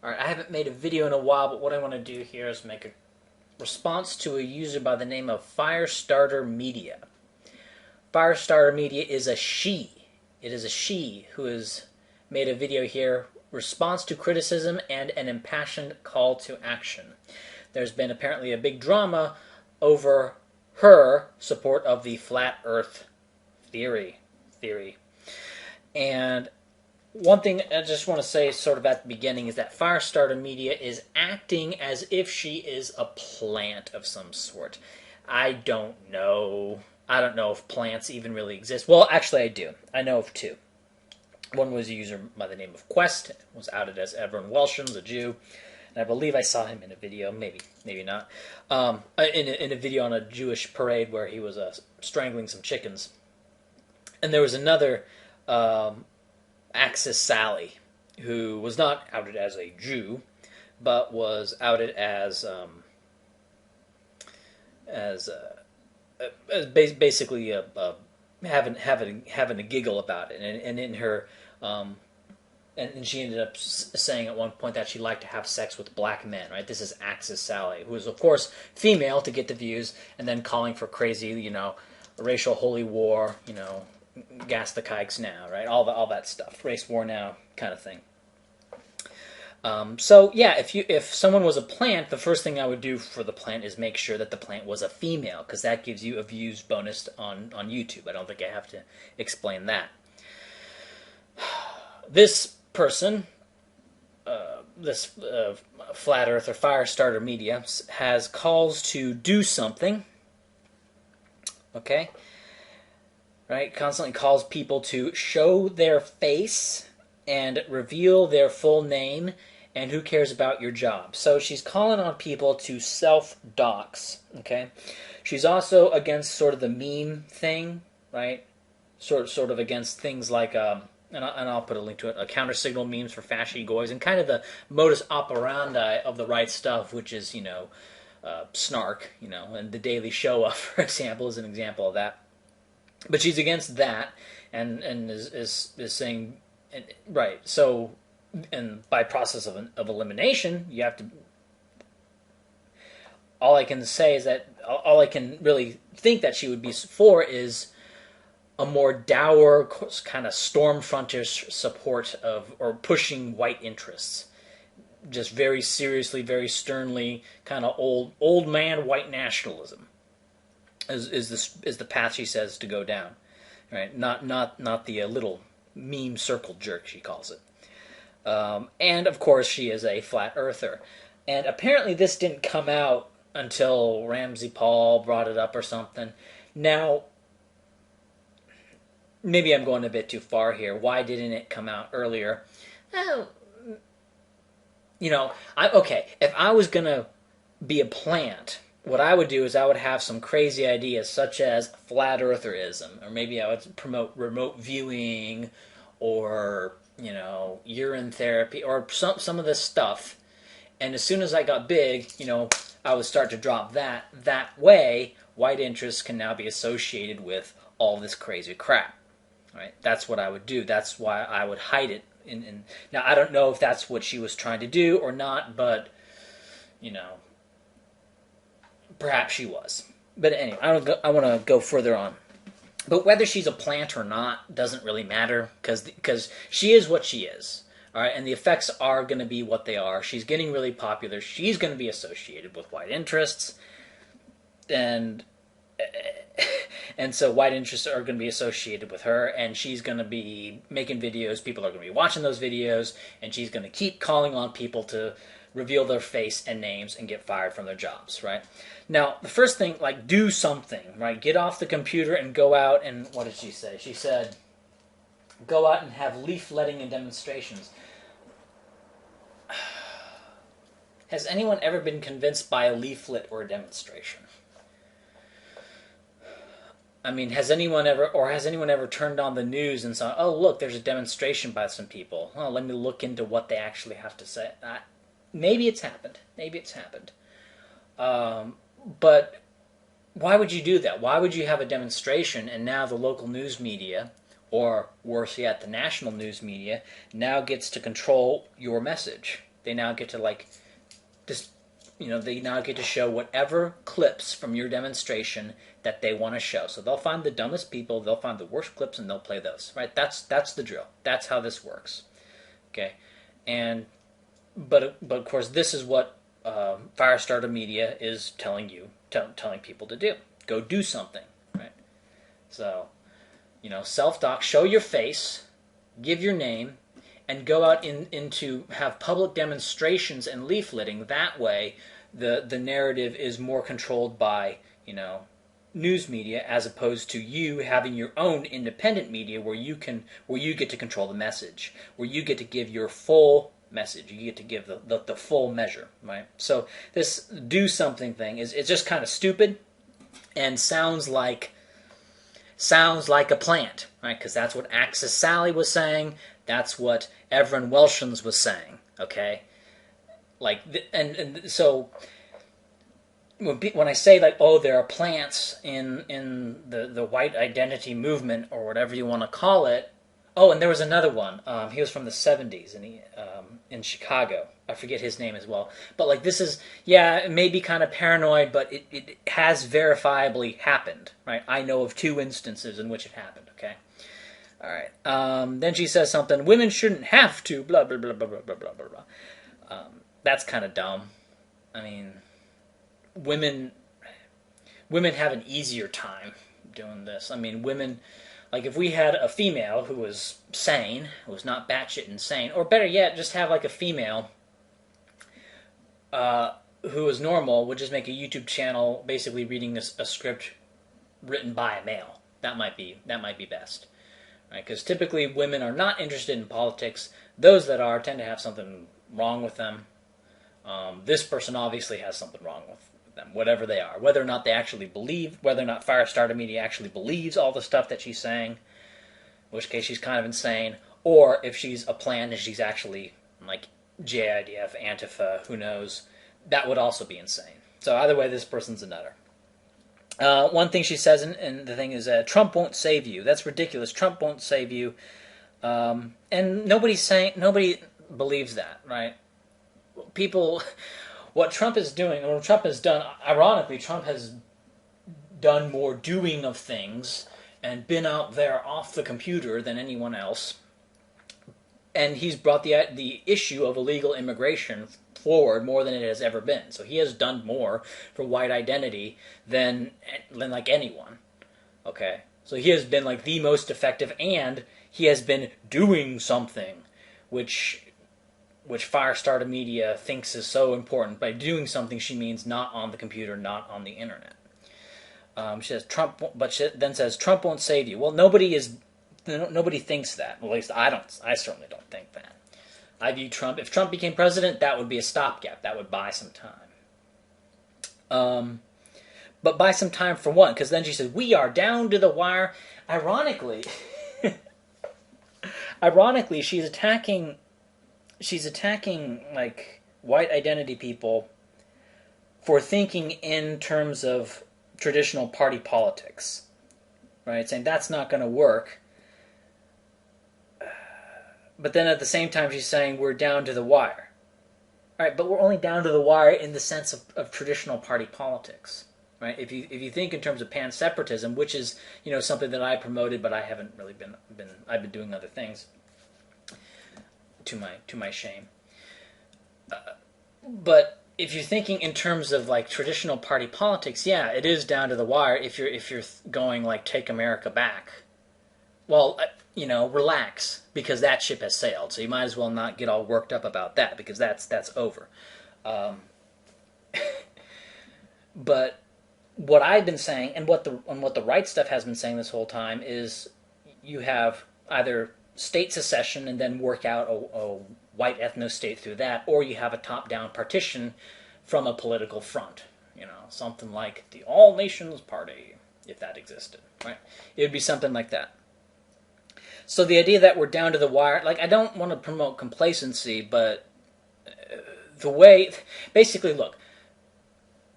Alright, I haven't made a video in a while, but what I want to do here is make a response to a user by the name of Firestarter Media. Firestarter Media is a she. It is a she who has made a video here, response to criticism and an impassioned call to action. There's been apparently a big drama over her support of the flat earth theory. And one thing I just want to say sort of at the beginning is that Firestarter Media is acting as if she is a plant of some sort. I don't know. I don't know if plants even really exist. Well, actually I do. I know of two. One was a user by the name of Quest, was outed as Everon Welshams, a Jew. And I believe I saw him in a video, maybe not, in a video on a Jewish parade where he was strangling some chickens. And there was another Axis Sally, who was not outed as a Jew, but was outed as basically having a giggle about it, and in her and she ended up saying at one point that she liked to have sex with black men. Right? This is Axis Sally, who is of course female to get the views, and then calling for crazy, racial holy war, gas the kikes now, right? All that stuff, race war now, kind of thing. So yeah, if someone was a plant, the first thing I would do for the plant is make sure that the plant was a female, because that gives you a views bonus on YouTube. I don't think I have to explain that. This person, this Flat Earth or Firestarter Media, has calls to do something. Okay. Right, constantly calls people to show their face and reveal their full name, and who cares about your job. So she's calling on people to self-dox, okay? She's also against sort of the meme thing, right? Sort of against things like, and I'll put a link to it, counter-signal memes for fashy goys, and kind of the modus operandi of the right stuff, which is, snark, and The Daily Show, for example, is an example of that. But she's against that, and is saying, right, so, and by process of elimination, you have to, all I can say is that, all I can really think that she would be for is a more dour, kind of stormfrontish support of, or pushing white interests. Just very seriously, very sternly, kind of old man white nationalism. Is the path she says to go down, right? Not the little meme circle jerk, she calls it. And of course she is a flat earther, and apparently this didn't come out until Ramsey Paul brought it up or something. Now, maybe I'm going a bit too far here. Why didn't it come out earlier? Okay, if I was gonna be a plant, what I would do is I would have some crazy ideas such as flat eartherism, or maybe I would promote remote viewing, or urine therapy, or some of this stuff. And as soon as I got big, I would start to drop that. That way, white interests can now be associated with all this crazy crap. Right? That's what I would do. That's why I would hide it. Now I don't know if that's what she was trying to do or not, but perhaps she was. But anyway, I want to go further on. But whether she's a plant or not doesn't really matter, because she is what she is. All right, and the effects are going to be what they are. She's getting really popular. She's going to be associated with white interests. And so white interests are going to be associated with her, and she's going to be making videos. People are going to be watching those videos, and she's going to keep calling on people to reveal their face and names and get fired from their jobs, right? Now, the first thing, do something, right? Get off the computer and go out and, what did she say? She said, go out and have leafletting and demonstrations. Has anyone ever been convinced by a leaflet or a demonstration? I mean, has anyone ever turned on the news and saw, oh, look, there's a demonstration by some people. Oh, let me look into what they actually have to say. Maybe it's happened. But why would you do that? Why would you have a demonstration and now the local news media, or worse yet, the national news media, now gets to control your message? They now get to like this, they now get to show whatever clips from your demonstration that they want to show. So they'll find the dumbest people, they'll find the worst clips, and they'll play those. Right? That's the drill. That's how this works. Okay, but of course this is what Firestarter Media is telling people to do. Go do something. Right? So, self-doc, show your face, give your name, and go out into have public demonstrations and leafleting. That way, the narrative is more controlled by news media, as opposed to you having your own independent media where you get to control the message, where you get to give your full message, you get to give the full measure, right? So this do something thing it's just kind of stupid and sounds like a plant, right? Because that's what Axis Sally was saying. That's what Everin Welshons was saying. Okay, and so when I say like, oh, there are plants in the white identity movement or whatever you want to call it. Oh, and there was another one. He was from the 70s and he in Chicago. I forget his name as well. But like this is, it may be kind of paranoid, but it has verifiably happened, right? I know of 2 instances in which it happened, okay? All right. Then she says something, women shouldn't have to, blah, blah, blah, blah, blah, blah, blah, blah. That's kind of dumb. I mean, women have an easier time doing this. I mean, women, like if we had a female who was sane, who was not batshit insane, or better yet, just have like a female who is normal, would just make a YouTube channel basically reading a script written by a male. That might be best, right? Because typically women are not interested in politics. Those that are tend to have something wrong with them. This person obviously has something wrong with them, whatever they are. Whether or not they actually believe, whether or not Firestarter Media actually believes all the stuff that she's saying, in which case she's kind of insane, or if she's a plant and she's actually like JIDF, Antifa, who knows, that would also be insane. So either way, this person's a nutter. One thing she says in the thing is, Trump won't save you. That's ridiculous. Trump won't save you. And nobody believes that, right? People, what Trump is doing, or what Trump has done, ironically, Trump has done more doing of things and been out there off the computer than anyone else. And he's brought the issue of illegal immigration forward more than it has ever been. So he has done more for white identity than like anyone. Okay? So he has been like the most effective, and he has been doing something which Firestarter Media thinks is so important. By doing something, she means not on the computer, not on the internet. She says Trump, but she then says Trump won't save you. Well, nobody thinks that. Well, at least I don't. I certainly don't think that. I view Trump. If Trump became president, that would be a stopgap. That would buy some time. But buy some time for what? Because then she says we are down to the wire. Ironically, she's attacking like white identity people for thinking in terms of traditional party politics, right? Saying that's not going to work. But then at the same time she's saying we're down to the wire. All right, but we're only down to the wire in the sense of traditional party politics, right? If you think in terms of pan-separatism, which is something that I promoted, but I haven't really been I've been doing other things. To my shame. But if you're thinking in terms of like traditional party politics, yeah, it is down to the wire. If you're going like take America back, well, relax, because that ship has sailed. So you might as well not get all worked up about that, because that's over. But what I've been saying, and what the right stuff has been saying this whole time, is you have either state secession and then work out a white ethno-state through that, or you have a top-down partition from a political front. Something like the All Nations Party, if that existed, right? It would be something like that. So the idea that we're down to the wire, like, I don't want to promote complacency, but the way, basically, look,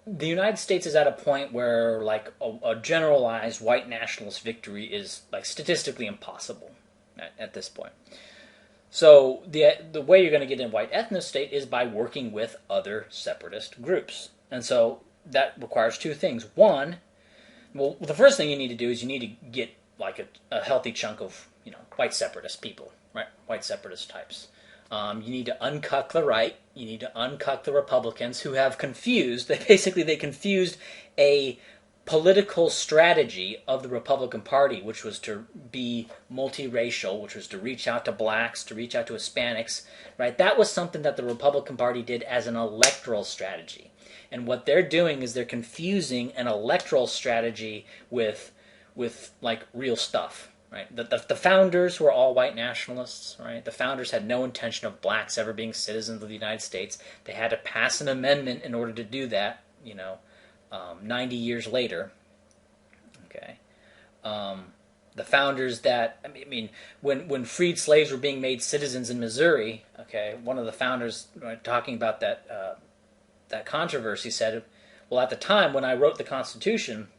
the United States is at a point where, like, a generalized white nationalist victory is, like, statistically impossible at this point. So the way you're going to get in white ethno state is by working with other separatist groups. And so that requires two things. One, well, the first thing you need to do is you need to get like a healthy chunk of white separatist people, right? White separatist types. You need to uncuck the right. You need to uncuck the Republicans who have confused. They confused a political strategy of the Republican Party, which was to be multiracial, which was to reach out to blacks, to reach out to Hispanics, right? That was something that the Republican Party did as an electoral strategy. And what they're doing is they're confusing an electoral strategy with like real stuff, right? The founders were all white nationalists, right? The founders had no intention of blacks ever being citizens of the United States. They had to pass an amendment in order to do that, 90 years later. Okay. The founders when freed slaves were being made citizens in Missouri, okay, one of the founders, right, talking about that controversy said, well, at the time when I wrote the Constitution,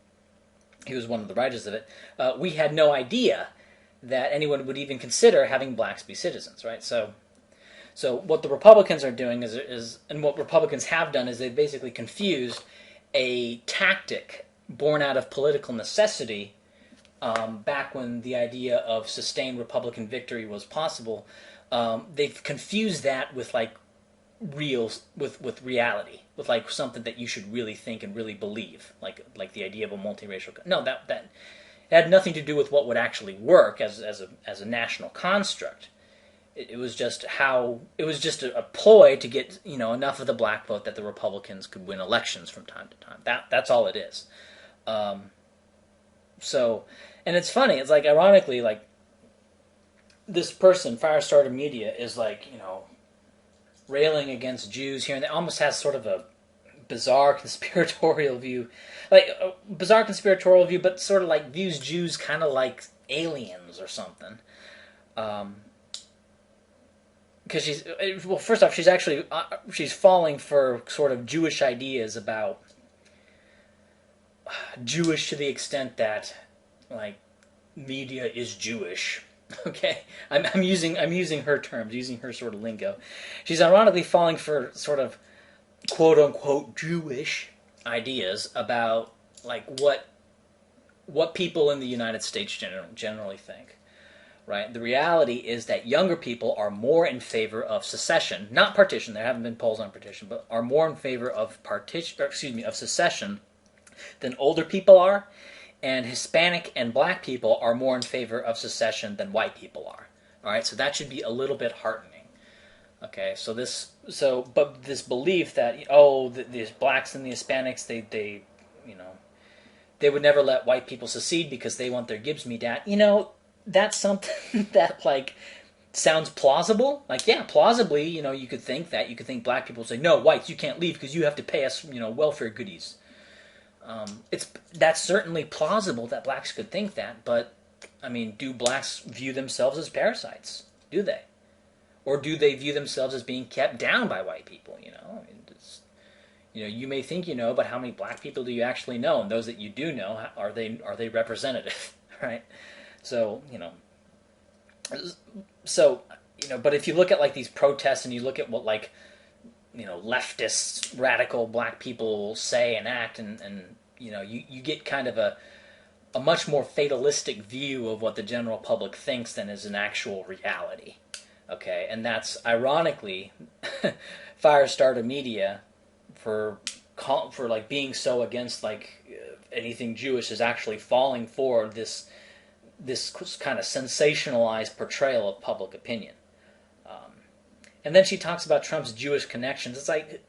he was one of the writers of it, we had no idea that anyone would even consider having blacks be citizens, right? So what the Republicans are doing is and what Republicans have done is they've basically confused a tactic born out of political necessity back when the idea of sustained Republican victory was possible. They've confused that with like with reality, with like something that you should really think and really believe, like the idea of a multiracial. No, that had nothing to do with what would actually work as a national construct. It was just a ploy to get enough of the black vote that the Republicans could win elections from time to time. That's all it is. So, and it's funny. It's like ironically, like this person, Firestarter Media, is like railing against Jews here, and it almost has sort of a bizarre conspiratorial view, but sort of like views Jews kind of like aliens or something. Because first off, she's falling for sort of Jewish ideas about Jewish to the extent that like media is Jewish. Okay, I'm using her terms, using her sort of lingo. She's ironically falling for sort of quote unquote Jewish ideas about like what people in the United States generally think. Right? The reality is that younger people are more in favor of secession, not partition. There haven't been polls on partition, but are more in favor of of secession than older people are, and Hispanic and black people are more in favor of secession than white people are. All right, so that should be a little bit heartening. Okay, but this belief that the blacks and the Hispanics they would never let white people secede because they want their Gibbs me dad. That's something that like sounds plausible. Like, yeah, plausibly, you could think that. You could think black people would say, no, whites, you can't leave because you have to pay us, welfare goodies. That's certainly plausible that blacks could think that, but, I mean, do blacks view themselves as parasites? Do they? Or do they view themselves as being kept down by white people, you may think you know, but how many black people do you actually know? And those that you do know, are they representative, right? So, but if you look at like these protests and you look at what like, leftist, radical black people say and act, and you get kind of a much more fatalistic view of what the general public thinks than is an actual reality. Okay, and that's ironically Firestarter Media for like being so against like anything Jewish is actually falling for this kind of sensationalized portrayal of public opinion. And then she talks about Trump's Jewish connections. It's like,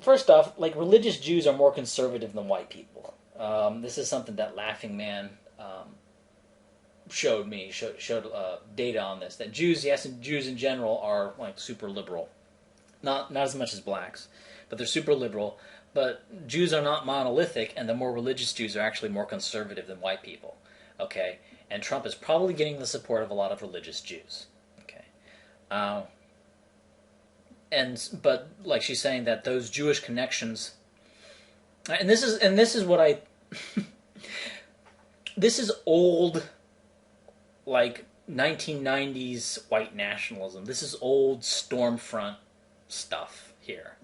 first off, like religious Jews are more conservative than white people. This is something that Laughing Man showed data on this. That Jews in general are like super liberal, not as much as blacks, but they're super liberal. But Jews are not monolithic, and the more religious Jews are actually more conservative than white people. Okay, and Trump is probably getting the support of a lot of religious Jews. Okay, but like she's saying that those Jewish connections, and this is what I, this is old, like 1990s white nationalism. This is old Stormfront stuff here.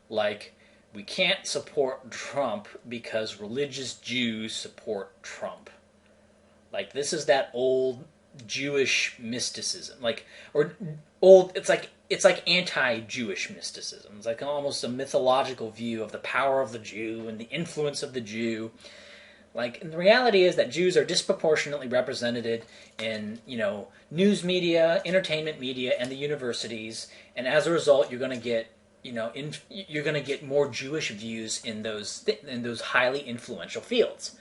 Like, we can't support Trump because religious Jews support Trump. Like, this is that old Jewish mysticism. Like, or old, it's like anti-Jewish mysticism. It's like almost a mythological view of the power of the Jew and the influence of the Jew. Like, and the reality is that Jews are disproportionately represented in, news media, entertainment media, and the universities, and as a result, you're going to get, you're going to get more Jewish views in those highly influential fields,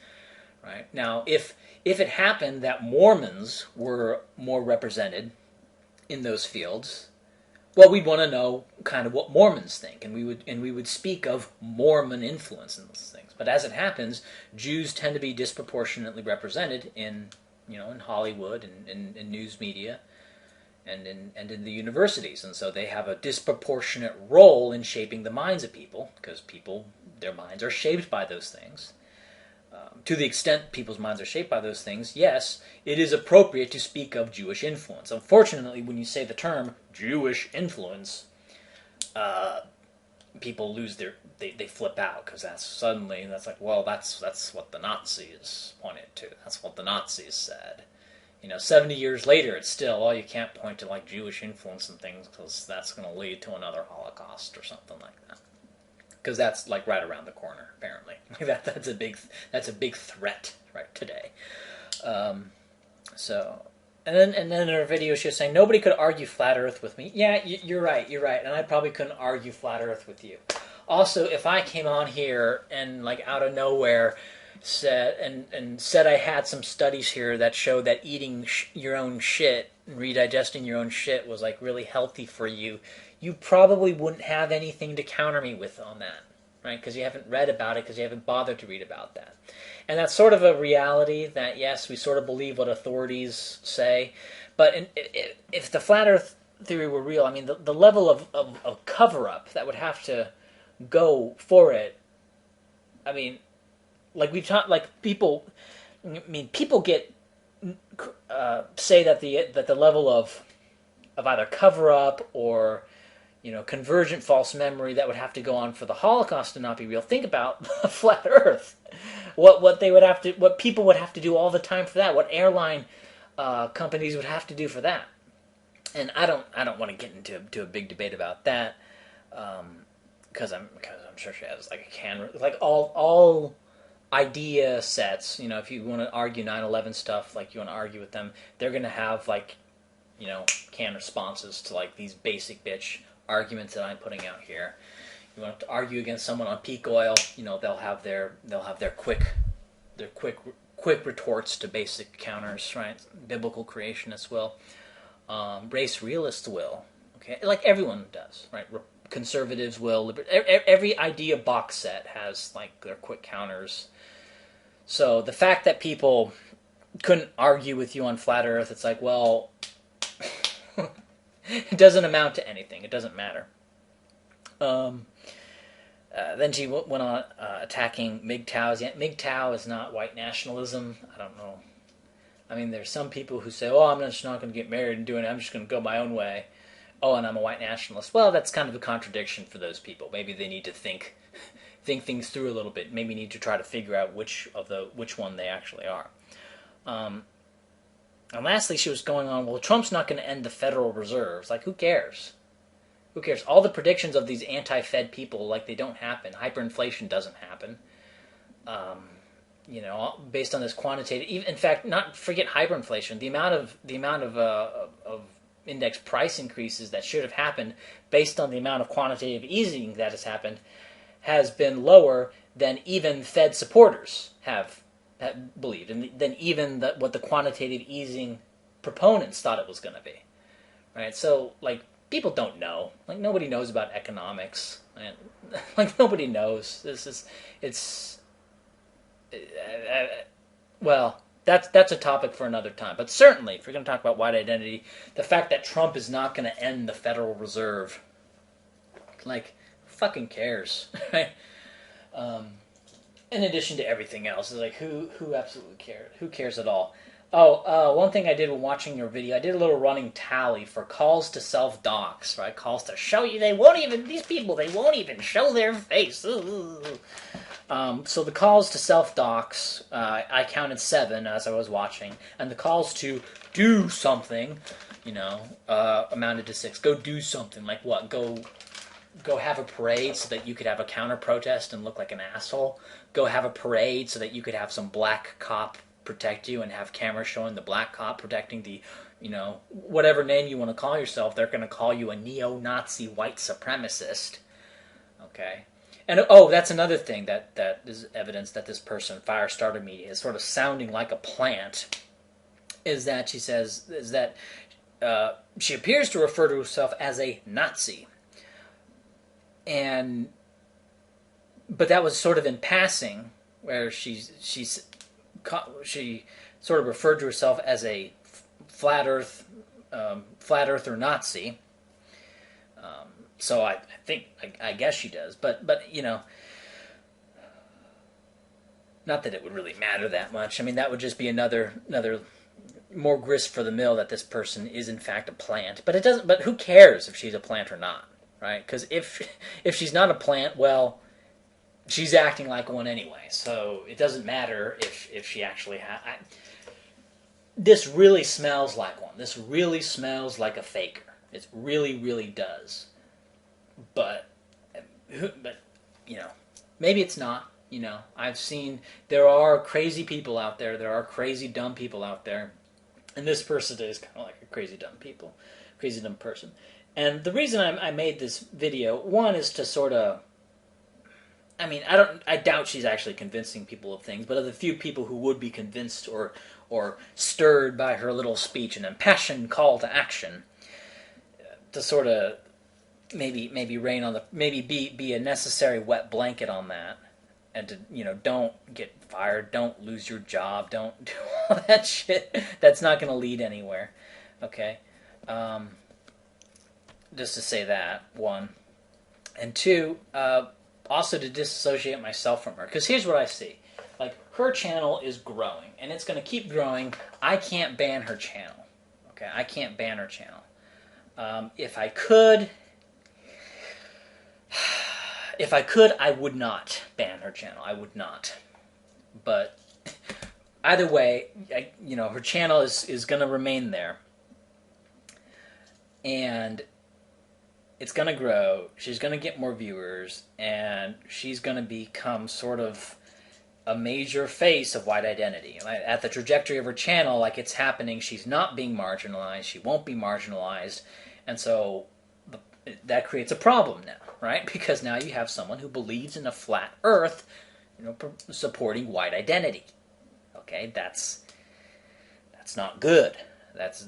right? Now, if it happened that Mormons were more represented in those fields, well, we'd want to know kind of what Mormons think, and we would speak of Mormon influence in those things. But as it happens, Jews tend to be disproportionately represented in Hollywood and in news media and in the universities, and so they have a disproportionate role in shaping the minds of people because their minds are shaped by those things. To the extent people's minds are shaped by those things, yes, it is appropriate to speak of Jewish influence. Unfortunately, when you say the term Jewish influence, people lose they flip out because that's like, well, that's what the Nazis pointed to. That's what the Nazis said. 70 years later, it's still, well, you can't point to like Jewish influence and things because that's going to lead to another Holocaust or something like that. Because that's like right around the corner, apparently. That's a big threat right today. And then in her video, she was saying nobody could argue flat Earth with me. Yeah, you're right, and I probably couldn't argue flat Earth with you. Also, if I came on here and like out of nowhere said I had some studies here that showed that eating your own shit and redigesting your own shit was like really healthy for you, you probably wouldn't have anything to counter me with on that, right? Because you haven't read about it, because you haven't bothered to read about that. And that's sort of a reality that, yes, we sort of believe what authorities say, but if the flat Earth theory were real, I mean, the level of cover-up that would have to go for it, I mean, like we've talked, like people get say that the level of either cover-up or convergent false memory that would have to go on for the Holocaust to not be real. Think about flat Earth. What people would have to do all the time for that. What airline companies would have to do for that. And I don't want to get into a big debate about that because I'm sure she has like all idea sets. If you want to argue 9/11 stuff, like you want to argue with them, they're going to have like canned responses to like these basic bitch arguments that I'm putting out here. You want to argue against someone on peak oil, they'll have their quick retorts to basic counters, right? Biblical creationists will, race realists will, okay, like everyone does, right? Conservatives will, every idea box set has like their quick counters. So the fact that people couldn't argue with you on flat Earth, it's like, well, it doesn't amount to anything. It doesn't matter. Then she went on attacking MGTOWs. Yeah, MGTOW is not white nationalism. I don't know. I mean, there's some people who say, "Oh, I'm just not going to get married and do it. I'm just going to go my own way." Oh, and I'm a white nationalist. Well, that's kind of a contradiction for those people. Maybe they need to think things through a little bit. Maybe need to try to figure out which one they actually are. And lastly, she was going on, well, Trump's not going to end the Federal Reserve. It's like, who cares? Who cares? All the predictions of these anti-Fed people, like, they don't happen. Hyperinflation doesn't happen. Based on this quantitative... In fact, forget hyperinflation. The amount of index price increases that should have happened based on the amount of quantitative easing that has happened has been lower than even Fed supporters have believed, and than even what the quantitative easing proponents thought it was going to be, right? So, like, people don't know. Like, nobody knows about economics. And, like, nobody knows. Well, that's a topic for another time. But certainly, if you're going to talk about white identity, the fact that Trump is not going to end the Federal Reserve, like, who fucking cares, right? In addition to everything else, it's like who absolutely cares? Who cares at all? One thing I did when watching your video, I did a little running tally for calls to self-dox, right? Calls to show you, these people, they won't even show their face. So the calls to self-dox, I counted 7 as I was watching, and the calls to do something, amounted to 6. Go do something, like what? Go have a parade so that you could have a counter-protest and look like an asshole. Go have a parade so that you could have some black cop protect you and have cameras showing the black cop protecting the, whatever name you want to call yourself. They're going to call you a neo-Nazi white supremacist. Okay? And, that's another thing that is evidence that this person, Firestarter Media, is sort of sounding like a plant, is that she appears to refer to herself as a Nazi. But that was sort of in passing, where she sort of referred to herself as a flat earther Nazi. So I guess she does, but not that it would really matter that much. I mean, that would just be another more grist for the mill that this person is in fact a plant. But it doesn't. But who cares if she's a plant or not, right? Because if she's not a plant, well, she's acting like one anyway. So it doesn't matter if she actually has. This really smells like one. This really smells like a faker. It really, really does. But maybe it's not. I've seen there are crazy people out there. There are crazy dumb people out there, and this person is kind of like a crazy dumb person. And the reason I made this video, one, is to sort of, I doubt she's actually convincing people of things, but of the few people who would be convinced or stirred by her little speech, an impassioned call to action, to sort of maybe be a necessary wet blanket on that, and to don't get fired, don't lose your job, don't do all that shit. That's not going to lead anywhere. Okay, just to say that, one, and two, also to disassociate myself from her, because here's what I see: like, her channel is growing, and it's going to keep growing. I can't ban her channel. Okay, I can't ban her channel. If I could, I would not ban her channel. I would not. But either way, her channel is going to remain there. And it's going to grow. She's going to get more viewers. And she's going to become sort of a major face of white identity. At the trajectory of her channel, like it's happening, she's not being marginalized. She won't be marginalized. And so that creates a problem now, right? Because now you have someone who believes in a flat earth, supporting white identity. Okay, that's not good. That's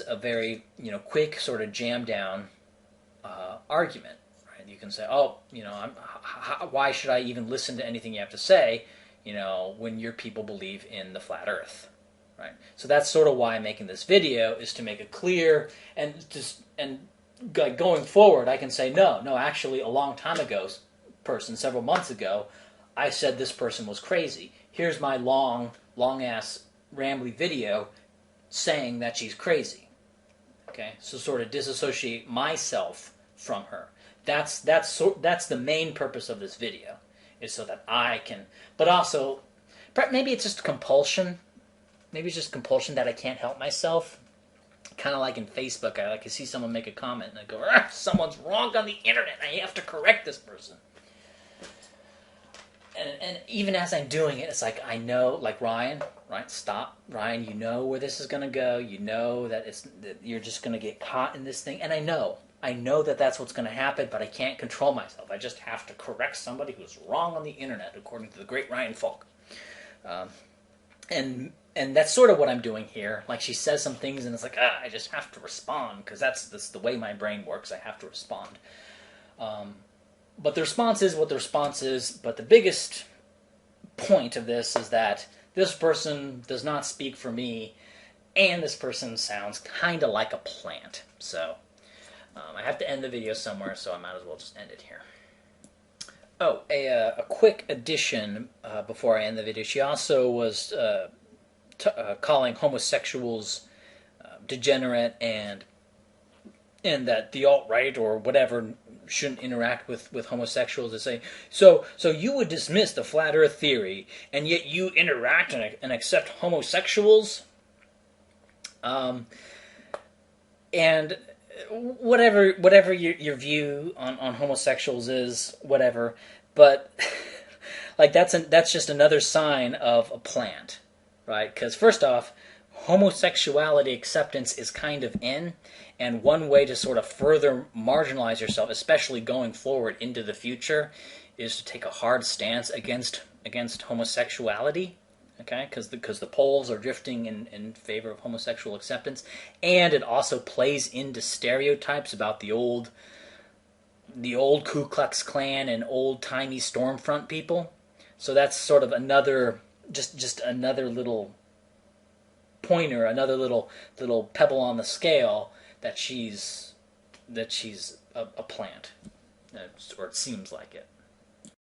a very quick sort of jam down argument, right? You can say, why should I even listen to anything you have to say, when your people believe in the flat earth, right? So that's sort of why I'm making this video, is to make it clear, and going forward, I can say, no, actually, a long time ago, several months ago, I said this person was crazy. Here's my long-ass, rambly video saying that she's crazy. Okay? So sort of disassociate myself from her. That's the main purpose of this video, is so that I can, but also, maybe it's just compulsion. Maybe it's just compulsion that I can't help myself. Kind of like in Facebook, I see someone make a comment and I go, someone's wrong on the internet. I have to correct this person. And even as I'm doing it, it's like I know, like Ryan, right? Stop, Ryan. You know where this is going to go. You know that you're just going to get caught in this thing. And I know that that's what's going to happen, but I can't control myself. I just have to correct somebody who's wrong on the internet, according to the great Ryan Falk. And that's sort of what I'm doing here. Like, she says some things, and it's like, I just have to respond, because that's the way my brain works. I have to respond. But the response is what the response is. But the biggest point of this is that this person does not speak for me, and this person sounds kind of like a plant. So I have to end the video somewhere, so I might as well just end it here. A quick addition before I end the video. She also was calling homosexuals degenerate, and that the alt-right or whatever shouldn't interact with homosexuals, to say, so you would dismiss the flat earth theory and yet you interact and accept homosexuals, and whatever your view on homosexuals is, whatever, but like that's just another sign of a plant, right? Because first off, homosexuality acceptance is kind of in, and one way to sort of further marginalize yourself, especially going forward into the future, is to take a hard stance against homosexuality. Okay, because the polls are drifting in favor of homosexual acceptance, and it also plays into stereotypes about the old Ku Klux Klan and old timey Stormfront people. So that's sort of another just another little pointer, another little pebble on the scale that she's a plant, or it seems like it.